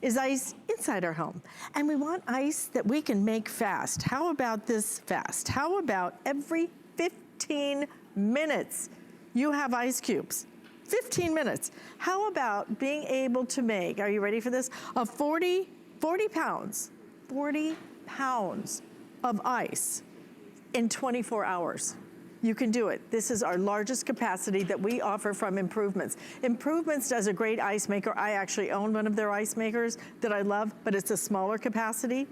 is ice inside our home. And we want ice that we can make fast. How about this fast? How about every 15 minutes you have ice cubes? 15 minutes. How about being able to make, are you ready for this? 40 pounds of ice in 24 hours. You can do it. This is our largest capacity that we offer from Improvements. Improvements does a great ice maker. I actually own one of their ice makers that I love, but it's a smaller capacity.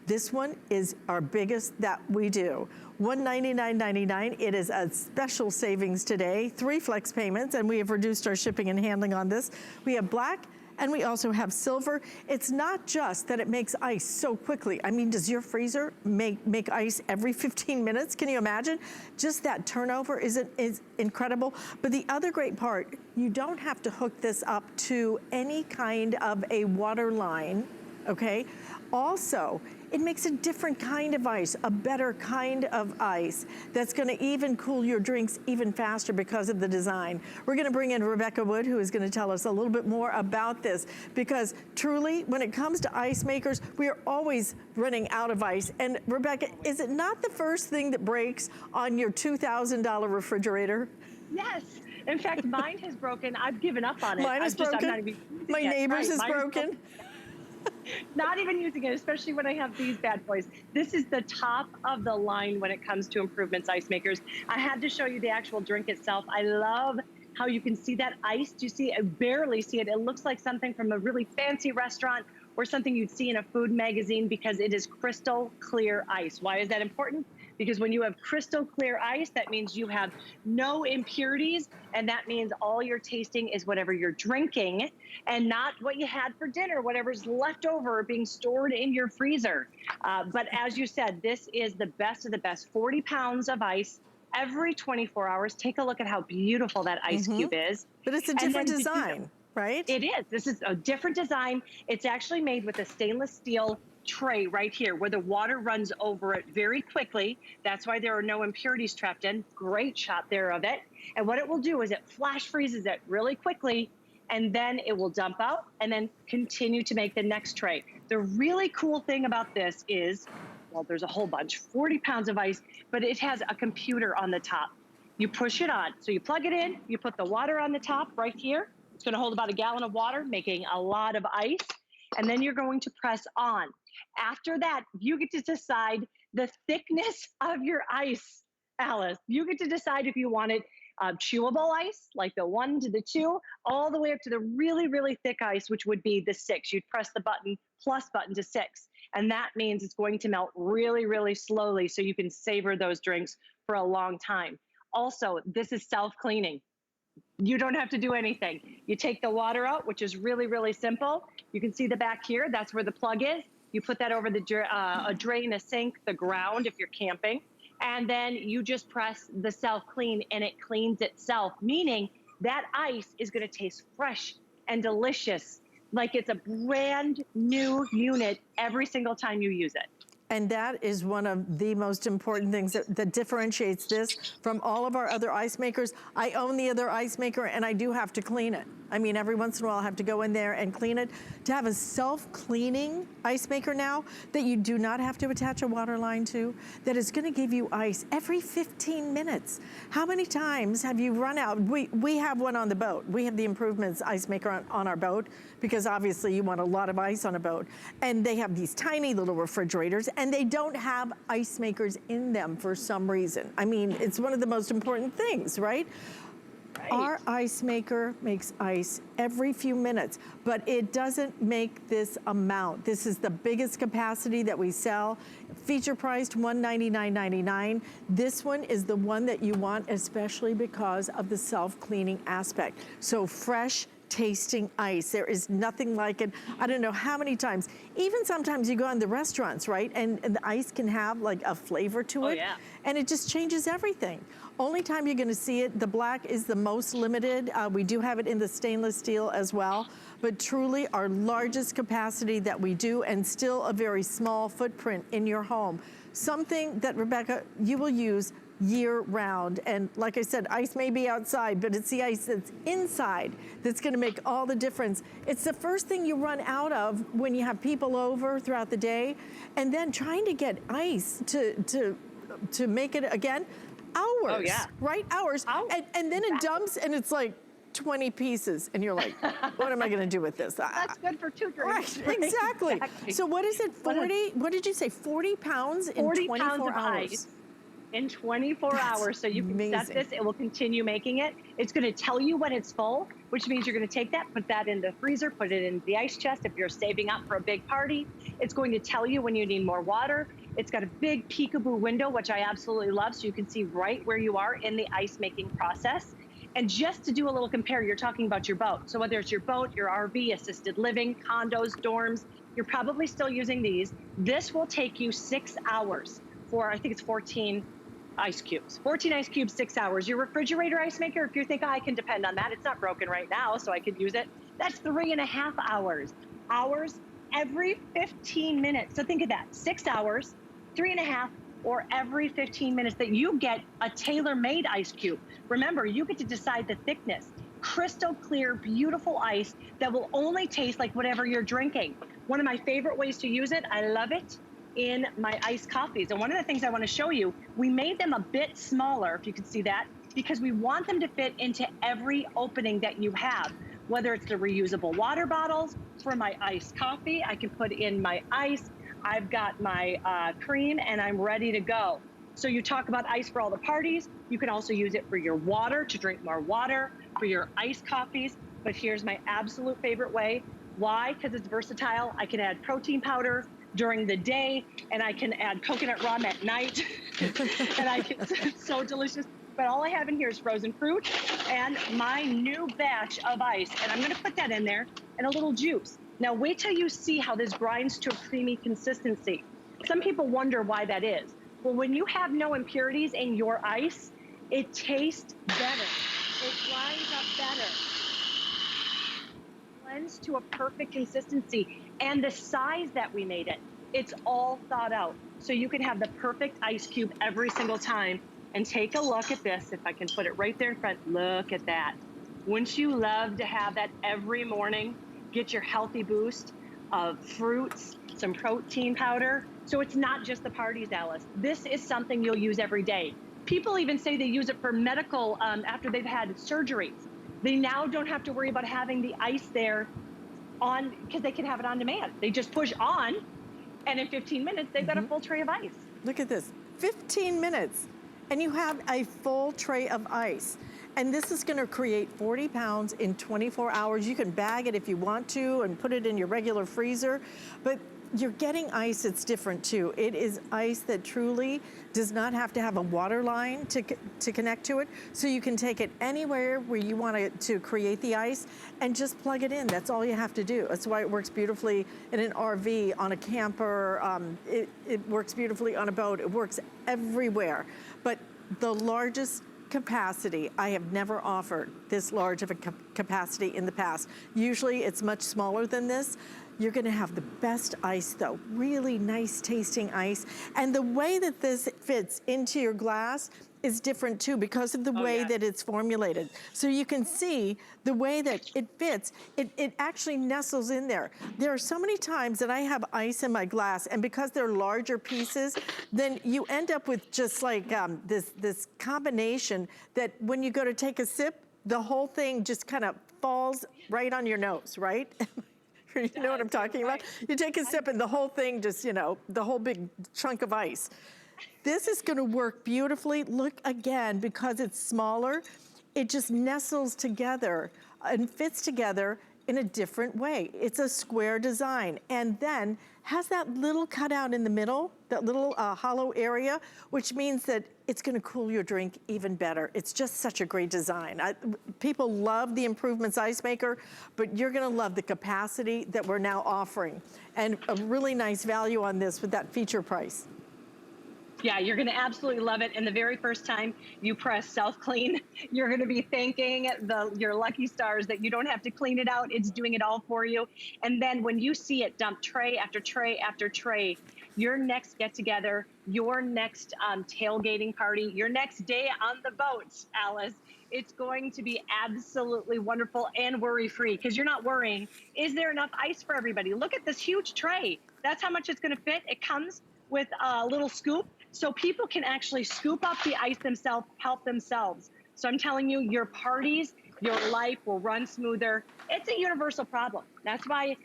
This one is our biggest that we do. $199.99. It is a special savings today. 3 flex payments, and we have reduced our shipping and handling on this. We have black, and we also have silver. It's not just that it makes ice so quickly. I mean, does your freezer make ice every 15 minutes? Can you imagine? Just that turnover is incredible. But the other great part, you don't have to hook this up to any kind of a water line, okay? Also, it makes a different kind of ice, a better kind of ice that's gonna even cool your drinks even faster because of the design. We're gonna bring in Rebecca Wood, who is gonna tell us a little bit more about this, because truly, when it comes to ice makers, we are always running out of ice. And Rebecca, is it not the first thing that breaks on your $2,000 refrigerator? Yes. In fact, mine has broken. I've given up on it. Mine is broken. I'm not even My neighbor's is Mine broken. Not even using it, especially when I have these bad boys. This is the top of the line when it comes to Improvements ice makers. I had to show you the actual drink itself. I love how you can see that ice. Do you see? I barely see it. It looks like something from a really fancy restaurant or something you'd see in a food magazine, because it is crystal clear ice. Why is that important? Because when you have crystal clear ice, that means you have no impurities, and that means all you're tasting is whatever you're drinking and not what you had for dinner, whatever's left over being stored in your freezer. But as you said, this is the best of the best. 40 pounds of ice every 24 hours. Take a look at how beautiful that ice cube is. But it's a different design, right? It is. This is a different design. It's actually made with a stainless steel tray right here where the water runs over it very quickly. That's why there are no impurities trapped in. Great shot there of it. And what it will do is it flash freezes it really quickly, and then it will dump out and then continue to make the next tray. The really cool thing about this is, well, there's a whole bunch, 40 pounds of ice, but it has a computer on the top. You push it on. So you plug it in, you put the water on the top right here. It's going to hold about a gallon of water, making a lot of ice. And then you're going to press on. After that, you get to decide the thickness of your ice, Alice. You get to decide if you want it chewable ice, like the 1 to the 2, all the way up to the really, really thick ice, which would be the 6. You'd press the button, plus button to 6. And that means it's going to melt really, really slowly so you can savor those drinks for a long time. Also, this is self-cleaning. You don't have to do anything. You take the water out, which is really, really simple. You can see the back here. That's where the plug is. You put that over the a drain, a sink, the ground if you're camping. And then you just press the self-clean and it cleans itself, meaning that ice is going to taste fresh and delicious, like it's a brand new unit every single time you use it. And that is one of the most important things that differentiates this from all of our other ice makers. I own the other ice maker and I do have to clean it. I mean, every once in a while I have to go in there and clean it. To have a self-cleaning ice maker now that you do not have to attach a water line to, that is gonna give you ice every 15 minutes. How many times have you run out? We have one on the boat. We have the Improvements ice maker on our boat, because obviously you want a lot of ice on a boat. And they have these tiny little refrigerators, and they don't have ice makers in them for some reason. I mean, it's one of the most important things, right? Our ice maker makes ice every few minutes, but it doesn't make this amount. This is the biggest capacity that we sell. Feature priced $199.99. This one is the one that you want, especially because of the self-cleaning aspect. So fresh tasting ice. There is nothing like it. I don't know how many times, even sometimes you go in the restaurants, right? And the ice can have like a flavor to it. Yeah. And it just changes everything. Only time you're gonna see it, the black is the most limited. We do have it in the stainless steel as well, but truly our largest capacity that we do, and still a very small footprint in your home. Something that, Rebecca, you will use year round. And like I said, ice may be outside, but it's the ice that's inside that's gonna make all the difference. It's the first thing you run out of when you have people over throughout the day, and then trying to get ice to make it again, hours, Oh, yeah. right? Hours. Hours. And then it dumps and it's like 20 pieces and you're like, what am I gonna do with this? That's good for 2 drinks. Right, exactly. So what is it, 40, what did you say, 40 pounds in 40 24 pounds of hours? ice in 24 That's hours. So you can set amazing. this, it will continue making it. It's gonna tell you when it's full, which means you're gonna take that, put that in the freezer, put it in the ice chest if you're saving up for a big party. It's going to tell you when you need more water. It's got a big peekaboo window, which I absolutely love, so you can see right where you are in the ice making process. And just to do a little compare, you're talking about your boat. So whether it's your boat, your RV, assisted living, condos, dorms, you're probably still using these. This will take you 6 hours for, I think it's 14 ice cubes. 14 ice cubes, 6 hours. Your refrigerator ice maker, if you think, oh, I can depend on that, it's not broken right now, so I could use it. That's 3.5 hours. Hours every 15 minutes. So think of that, 6 hours, 3.5, or every 15 minutes that you get a tailor-made ice cube. Remember, you get to decide the thickness. Crystal clear, beautiful ice that will only taste like whatever you're drinking. One of my favorite ways to use it, I love it, in my iced coffees. And one of the things I want to show you, we made them a bit smaller, if you can see that, because we want them to fit into every opening that you have. Whether it's the reusable water bottles for my iced coffee, I can put in my ice. I've got my cream and I'm ready to go. So you talk about ice for all the parties. You can also use it for your water, to drink more water, for your iced coffees. But here's my absolute favorite way. Why? Because it's versatile. I can add protein powder during the day, and I can add coconut rum at night. And it's so delicious. But all I have in here is frozen fruit and my new batch of ice. And I'm gonna put that in there and a little juice. Now wait till you see how this grinds to a creamy consistency. Some people wonder why that is. Well, when you have no impurities in your ice, it tastes better. It grinds up better. Blends to a perfect consistency. And the size that we made it, it's all thought out. So you can have the perfect ice cube every single time. And take a look at this. If I can put it right there in front, look at that. Wouldn't you love to have that every morning? Get your healthy boost of fruits, some protein powder. So it's not just the parties, Alice. This is something you'll use every day. People even say they use it for medical after they've had surgeries. They now don't have to worry about having the ice there on, because they can have it on demand. They just push on, and in 15 minutes, they've got a full tray of ice. Look at this, 15 minutes. And you have a full tray of ice. And this is gonna create 40 pounds in 24 hours. You can bag it if you want to and put it in your regular freezer, but you're getting ice that's different too. It is ice that truly does not have to have a water line to connect to it. So you can take it anywhere where you want to create the ice and just plug it in. That's all you have to do. That's why it works beautifully in an RV, on a camper. It works beautifully on a boat. It works everywhere. But the largest capacity, I have never offered this large of a capacity in the past. Usually it's much smaller than this. You're gonna have the best ice though, really nice tasting ice. And the way that this fits into your glass is different too because of the way that it's formulated. So you can see the way that it fits, it actually nestles in there. There are so many times that I have ice in my glass, and because they're larger pieces, then you end up with just like this combination that when you go to take a sip, the whole thing just kind of falls right on your nose, right? You know what I'm talking about? You take a sip and the whole thing just, you know, the whole big chunk of ice. This is gonna work beautifully. Look again, because it's smaller, it just nestles together and fits together in a different way. It's a square design, and then has that little cutout in the middle, that little hollow area, which means that it's gonna cool your drink even better. It's just such a great design. People love the Improvements Ice Maker, but you're gonna love the capacity that we're now offering, and a really nice value on this with that feature price. Yeah, you're gonna absolutely love it. And the very first time you press SelfClean, you're gonna be thanking your lucky stars that you don't have to clean it out. It's doing it all for you. And then when you see it dump tray after tray after tray, your next get-together, your next tailgating party, your next day on the boats, Alice. It's going to be absolutely wonderful and worry-free because you're not worrying, is there enough ice for everybody? Look at this huge tray. That's how much it's going to fit. It comes with a little scoop, so people can actually scoop up the ice themselves, help themselves. So I'm telling you, your parties, your life will run smoother. It's a universal problem. That's why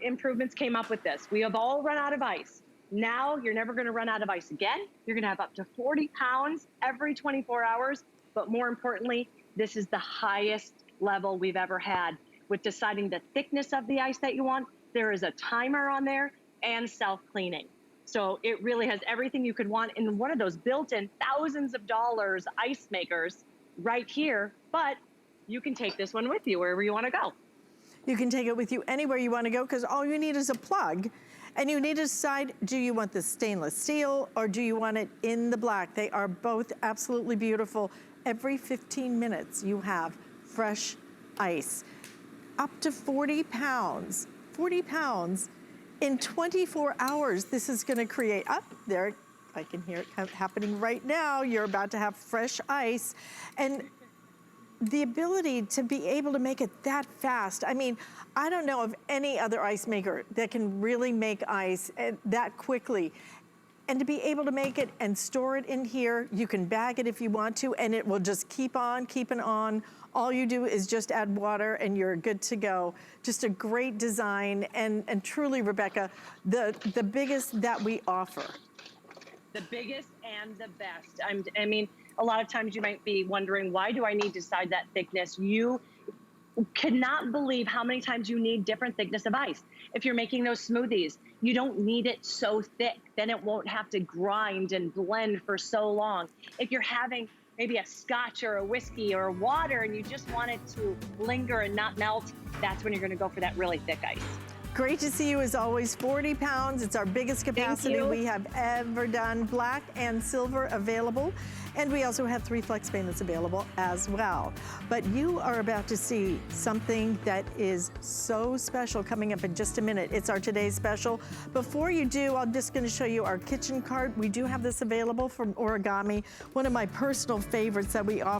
Improvements came up with this. We have all run out of ice. Now you're never going to run out of ice again. You're going to have up to 40 pounds every 24 hours. But more importantly, this is the highest level we've ever had with deciding the thickness of the ice that you want. There is a timer on there and self-cleaning. So it really has everything you could want in one of those built-in thousands of dollars ice makers right here. But you can take this one with you wherever you want to go. You can take it with you anywhere you want to go because all you need is a plug. And you need to decide, do you want the stainless steel or do you want it in the black? They are both absolutely beautiful. Every 15 minutes you have fresh ice. Up to 40 pounds in 24 hours. This is going to create, up there, I can hear it happening right now. You're about to have fresh ice. And the ability to be able to make it that fast. I mean, I don't know of any other ice maker that can really make ice that quickly. And to be able to make it and store it in here, you can bag it if you want to, and it will just keep on keeping on. All you do is just add water and you're good to go. Just a great design, and truly, Rebecca, the biggest that we offer. The biggest and the best. I mean, a lot of times you might be wondering, why do I need to decide that thickness? You cannot believe how many times you need different thickness of ice. If you're making those smoothies, you don't need it so thick. Then it won't have to grind and blend for so long. If you're having maybe a scotch or a whiskey or water and you just want it to linger and not melt, that's when you're going to go for that really thick ice. Great to see you as always. 40 pounds. It's our biggest capacity we have ever done. Black and silver available. And we also have 3 flex payments available as well. But you are about to see something that is so special coming up in just a minute. It's our today's special. Before you do, I'm just going to show you our kitchen cart. We do have this available from Origami, one of my personal favorites that we offer.